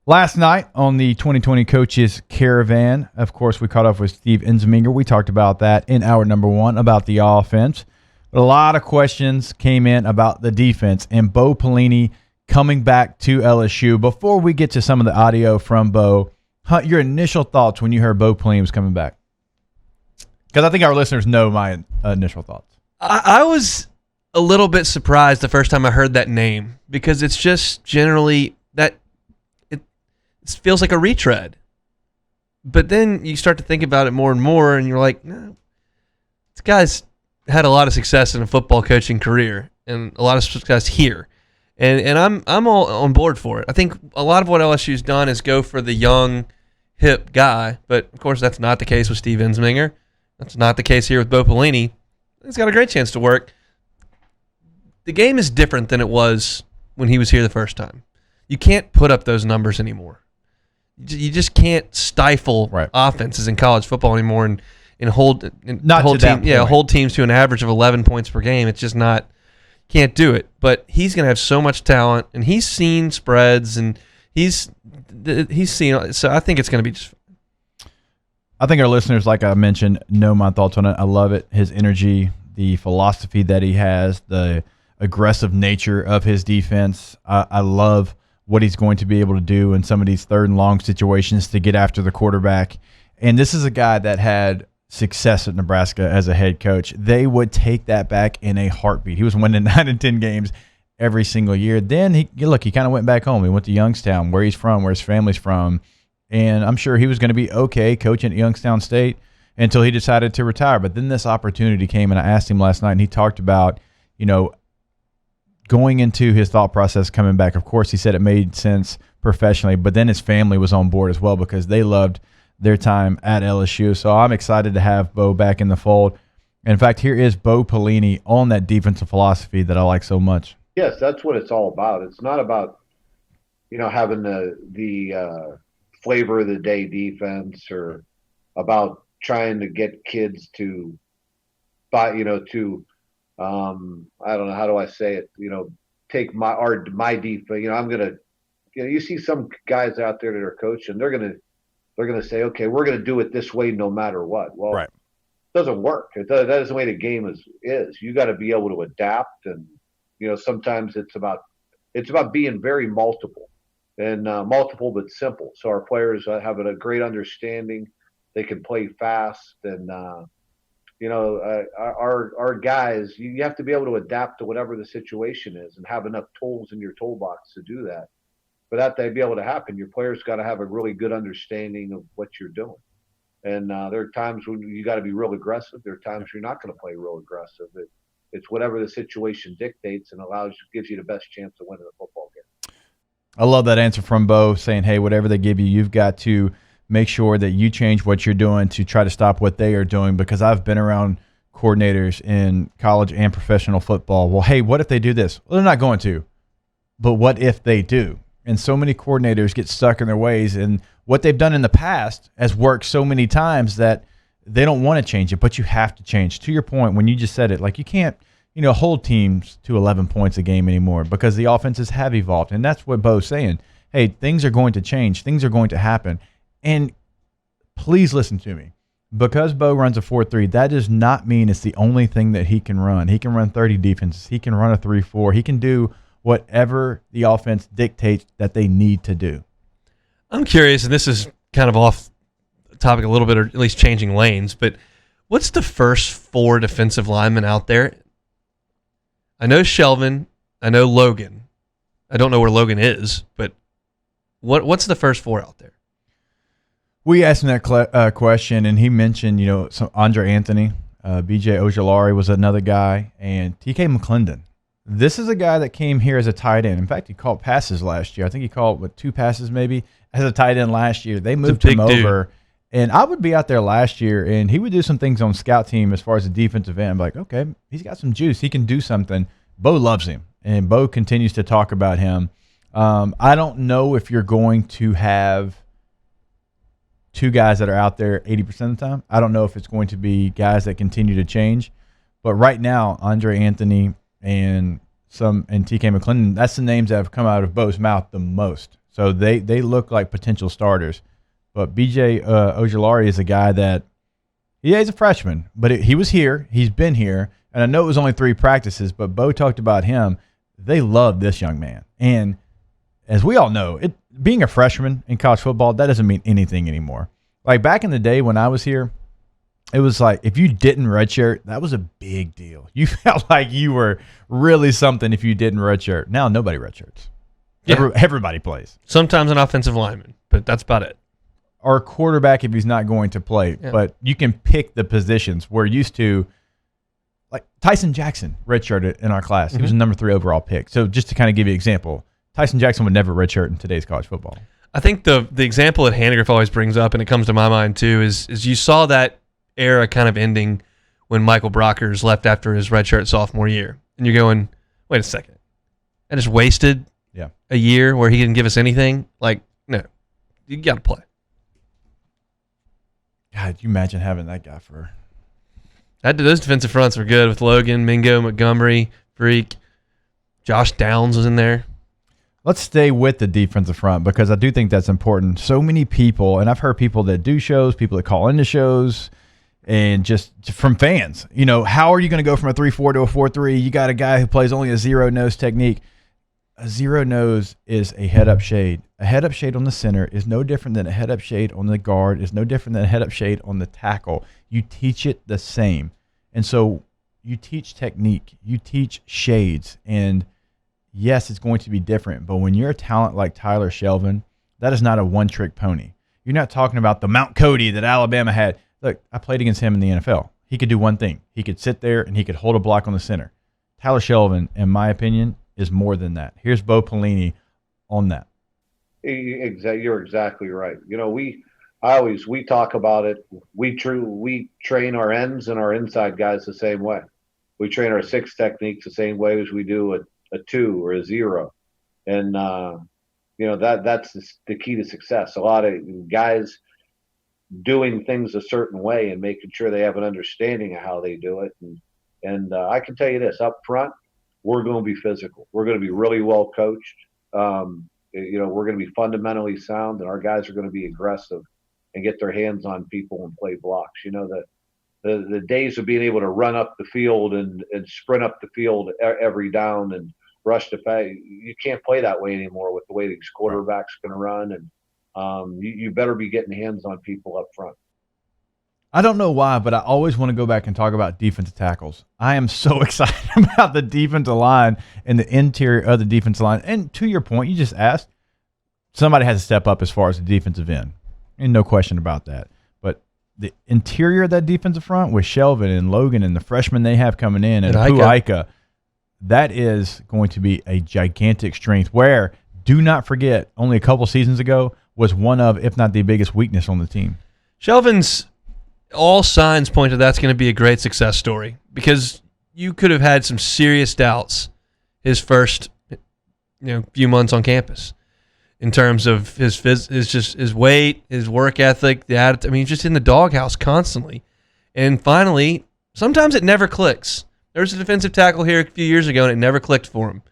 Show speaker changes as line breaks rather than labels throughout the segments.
Last night on the 2020 Coaches Caravan, of course, we caught up with Steve Ensminger. We talked about that in hour number one, about the offense. But a lot of questions came in about the defense and Bo Pelini coming back to LSU. Before we get to some of the audio from Bo, Hunt, your initial thoughts when you heard Bo Pelini was coming back? Because I think our listeners know my initial thoughts.
I was a little bit surprised the first time I heard that name because it's just generally that it feels like a retread. But then you start to think about it more and more, and you're like, no, this guy's had a lot of success in a football coaching career and a lot of success here. And I'm all on board for it. I think a lot of what LSU's done is go for the young, hip guy, but of course that's not the case with Steve Ensminger. That's not the case here with Bo Pelini. He's got a great chance to work. The game is different than it was when he was here the first time. You can't put up those numbers anymore. You just can't stifle offenses in college football anymore and hold teams to an average of 11 points per game. It's just not. Can't do it, but he's going to have so much talent, and he's seen spreads, and he's seen. So I think it's going to be just.
I think our listeners, like I mentioned, know my thoughts on it. I love it. His energy, the philosophy that he has, the aggressive nature of his defense. I love what he's going to be able to do in some of these third and long situations to get after the quarterback. And this is a guy that had success at Nebraska as a head coach. They would take that back in a heartbeat. He was winning 9 and 10 games every single year. Then he kind of went back home. He went to Youngstown, where he's from, where his family's from. And I'm sure he was going to be okay coaching at Youngstown State until he decided to retire. But then this opportunity came, and I asked him last night, and he talked about, going into his thought process coming back. Of course, he said it made sense professionally, but then his family was on board as well because they loved their time at LSU. So I'm excited to have Bo back in the fold. And in fact, here is Bo Pelini on that defensive philosophy that I like so much.
Yes, that's what it's all about. It's not about, having the flavor of the day defense or about trying to get kids to buy, I don't know, how do I say it? Take my defense. I'm going to, you see some guys out there that are coaching, they're going to say, okay, we're going to do it this way no matter what. Well, It doesn't work. That isn't the way the game is. You got to be able to adapt, and sometimes it's about being very multiple but simple. So our players have a great understanding. They can play fast, and our guys, you have to be able to adapt to whatever the situation is and have enough tools in your toolbox to do that. For that to be able to happen, your players got to have a really good understanding of what you're doing. And there are times when you got to be real aggressive. There are times you're not going to play real aggressive. It's whatever the situation dictates and gives you the best chance to win in a football game.
I love that answer from Bo, saying, hey, whatever they give you, you've got to make sure that you change what you're doing to try to stop what they are doing, because I've been around coordinators in college and professional football. Well, hey, what if they do this? Well, they're not going to. But what if they do? And so many coordinators get stuck in their ways, and what they've done in the past has worked so many times that they don't want to change it, but you have to change. To your point, when you just said it, like you can't, hold teams to 11 points a game anymore because the offenses have evolved. And that's what Bo's saying. Hey, things are going to change. Things are going to happen. And please listen to me. Because Bo runs a 4-3, that does not mean it's the only thing that he can run. He can run 30 defenses. He can run a 3-4. He can do whatever the offense dictates that they need to do.
I'm curious, and this is kind of off topic a little bit, or at least changing lanes, but what's the first 4 defensive linemen out there? I know Shelvin. I know Logan. I don't know where Logan is, but what's the first 4 out there?
We asked him that question, and he mentioned, some Andre Anthony, B.J. Ojolari was another guy, and T.K. McClendon. This is a guy that came here as a tight end. In fact, he caught passes last year. I think he caught, 2 passes maybe as a tight end last year. They moved him over, and I would be out there last year, and he would do some things on scout team as far as the defensive end. I'm like, okay, he's got some juice. He can do something. Bo loves him, and Bo continues to talk about him. I don't know if you're going to have 2 guys that are out there 80% of the time. I don't know if it's going to be guys that continue to change. But right now, Andre Anthony and TK McClendon, that's the names that have come out of Bo's mouth the most. So they look like potential starters. But BJ Ojulari is a guy that, yeah, he's a freshman, but he was here. He's been here. And I know it was only 3 practices, but Bo talked about him. They love this young man. And as we all know, being a freshman in college football, that doesn't mean anything anymore. Like back in the day when I was here, it was like if you didn't redshirt, that was a big deal. You felt like you were really something if you didn't redshirt. Now nobody redshirts.
Yeah.
Everybody plays.
Sometimes an offensive lineman, but that's about it.
Or a quarterback if he's not going to play.
Yeah.
But you can pick the positions. We're used to, like Tyson Jackson redshirted in our class. He was a number 3 overall pick. So just to kind of give you an example, Tyson Jackson would never redshirt in today's college football.
I think the example that Hannegriff always brings up, and it comes to my mind too, is you saw that era kind of ending when Michael Brockers left after his redshirt sophomore year. And you're going, wait a second. I just wasted a year where he didn't give us anything? Like, no. You got to play.
God, you imagine having that guy for...
Those defensive fronts were good with Logan, Mingo, Montgomery, Freak. Josh Downs was in there.
Let's stay with the defensive front because I do think that's important. So many people, and I've heard people that do shows, people that call into shows, and just from fans, how are you going to go from a 3-4 to a 4-3? You got a guy who plays only a zero-nose technique. A zero nose is a head-up shade. A head-up shade on the center is no different than a head-up shade on the guard, is no different than a head-up shade on the tackle. You teach it the same. And so you teach technique, you teach shades, and yes, it's going to be different. But when you're a talent like Tyler Shelvin, that is not a one-trick pony. You're not talking about the Mount Cody that Alabama had. Look, I played against him in the NFL. He could do one thing. He could sit there and he could hold a block on the center. Tyler Shelvin, in my opinion, is more than that. Here's Bo Pelini on that.
You're exactly right. We talk about it. We train our ends and our inside guys the same way. We train our 6 techniques the same way as we do a 2 or a 0. And, that's the key to success. A lot of guys doing things a certain way and making sure they have an understanding of how they do it. And I can tell you this, up front, we're going to be physical. We're going to be really well coached. We're going to be fundamentally sound, and our guys are going to be aggressive and get their hands on people and play blocks. The days of being able to run up the field and sprint up the field every down and rush the fast, you can't play that way anymore with the way these quarterbacks are going to run. And you better be getting hands on people up front.
I don't know why, but I always want to go back and talk about defensive tackles. I am so excited about the defensive line and the interior of the defensive line. And to your point, you just asked, somebody has to step up as far as the defensive end. And no question about that. But the interior of that defensive front with Shelvin and Logan and the freshmen they have coming in and Puaika, that is going to be a gigantic strength where, do not forget, only a couple seasons ago was one of, if not the biggest weakness on the team.
Shelvin's, all signs point to that's going to be a great success story because you could have had some serious doubts his first few months on campus in terms of his weight, his work ethic, the attitude. I mean, he's just in the doghouse constantly. And finally, sometimes it never clicks. There was a defensive tackle here a few years ago, and it never clicked for him.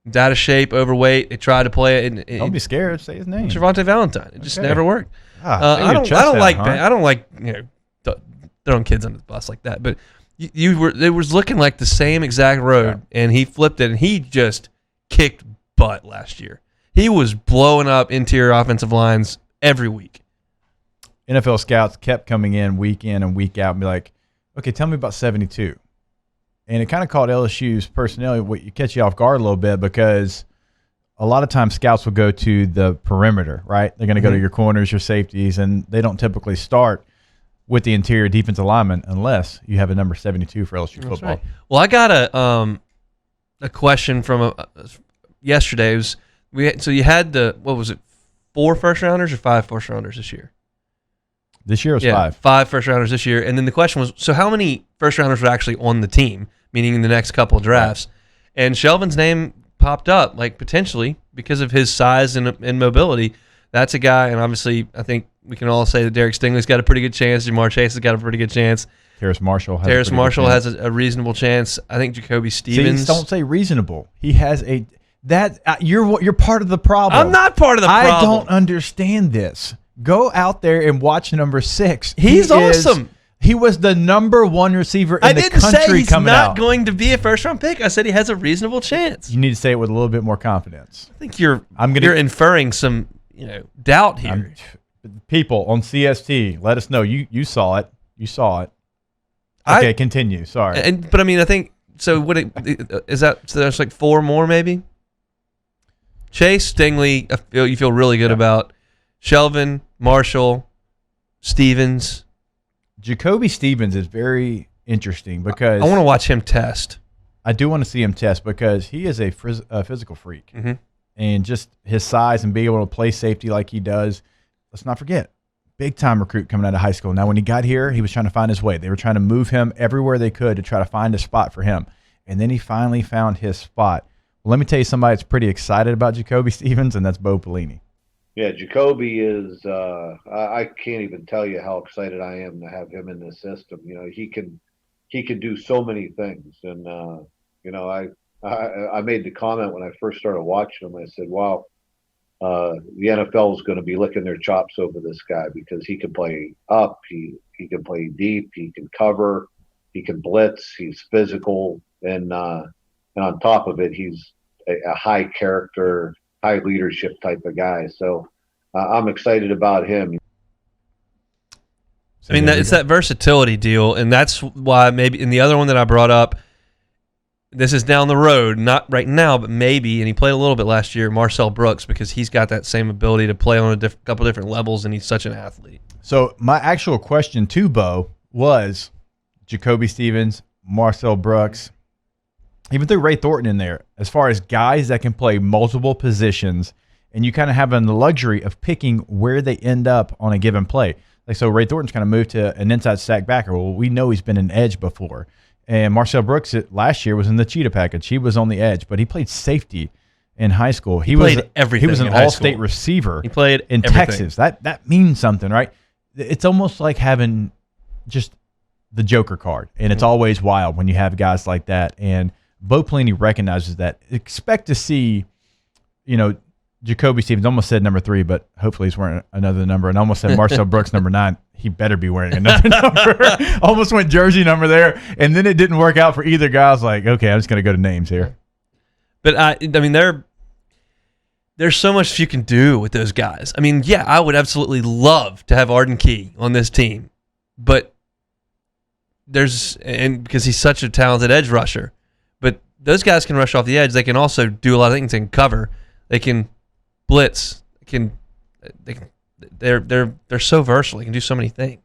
He's out of shape, overweight. They tried to play it.
Don't be scared. Say his name.
Trevante Valentine. It just never worked.
I don't
like throwing kids under the bus like that. But it was looking like the same exact road, and he flipped it, and he just kicked butt last year. He was blowing up interior offensive lines every week.
NFL scouts kept coming in and week out and be like, okay, tell me about 72. And it kind of caught LSU's personnel, you catch you off guard a little bit because a lot of times scouts will go to the perimeter, right? They're going to go to your corners, your safeties, and they don't typically start with the interior defensive lineman unless you have a number 72 for LSU football.
Right. Well, I got a question from yesterday. So you had 4 first rounders or 5 first rounders this year?
This year it was 5.
5 first rounders this year. And then the question was, so how many first rounders were actually on the team, meaning in the next couple of drafts? Right. And Shelvin's name popped up, like potentially because of his size and mobility. That's a guy, and obviously I think we can all say that Derek Stingley's got a pretty good chance. Jamar Chase has got a pretty good chance.
Terrace Marshall
has a reasonable chance. I think Jacoby Stevens.
See, don't say reasonable. He has That you're part of the problem.
I'm not part of the problem.
I don't understand this. Go out there and watch number 6.
He's awesome.
He was the number 1 receiver in the country
I didn't say he's
coming
not
out.
going to be a first-round pick. I said he has a reasonable chance.
You need to say it with a little bit more confidence.
I think you're inferring some doubt here.
People on CST, let us know. You saw it. You saw it. Okay, continue. Sorry.
But I mean, I think so. Is that? So there's like 4 more maybe. Chase, Stingley, you feel really good about. Shelvin, Marshall, Stevens.
Jacoby Stevens is very interesting because
I want to watch him test.
I do want to see him test because he is a physical freak.
Mm-hmm.
And just his size and being able to play safety like he does. Let's not forget, big-time recruit coming out of high school. Now, when he got here, he was trying to find his way. They were trying to move him everywhere they could to try to find a spot for him. And then he finally found his spot. Well, let me tell you somebody that's pretty excited about Jacoby Stevens, and that's Bo Pelini.
Yeah, Jacoby is I can't even tell you how excited I am to have him in the system. He can do so many things. And I made the comment when I first started watching him. I said, wow, the NFL is going to be licking their chops over this guy because he can play up, he can play deep, he can cover, he can blitz, he's physical, and on top of it, he's a high character, high leadership type of guy. So I'm excited about him.
I mean, it's that versatility deal, and that's why maybe in the other one that I brought up, this is down the road, not right now, but maybe, and he played a little bit last year, Marcel Brooks, because he's got that same ability to play on a couple different levels, and he's such an athlete.
So my actual question to Bo was Jacoby Stevens, Marcel Brooks, even threw Ray Thornton in there, as far as guys that can play multiple positions, and you kind of have the luxury of picking where they end up on a given play. Like, so Ray Thornton's kind of moved to an inside sack backer. Well, we know he's been an edge before. And Marcel Brooks last year was in the cheetah package. He was on the edge, but he played safety in high school. He
played everything.
He was an all-state receiver.
He played
in
everything.
Texas. That means something, right? It's almost like having just the Joker card, and it's always wild when you have guys like that. And Bo Pelini recognizes that. Expect to see, Jacoby Stevens, almost said number 3, but hopefully he's wearing another number, and almost said Marcel Brooks number 9. He better be wearing another number. Almost went jersey number there, and then it didn't work out for either guy. I was like, okay, I'm just going to go to names here.
But I mean, there's so much you can do with those guys. I mean, yeah, I would absolutely love to have Arden Key on this team, but because he's such a talented edge rusher. But those guys can rush off the edge. They can also do a lot of things. They can cover. They can blitz. They're so versatile. They can do so many things.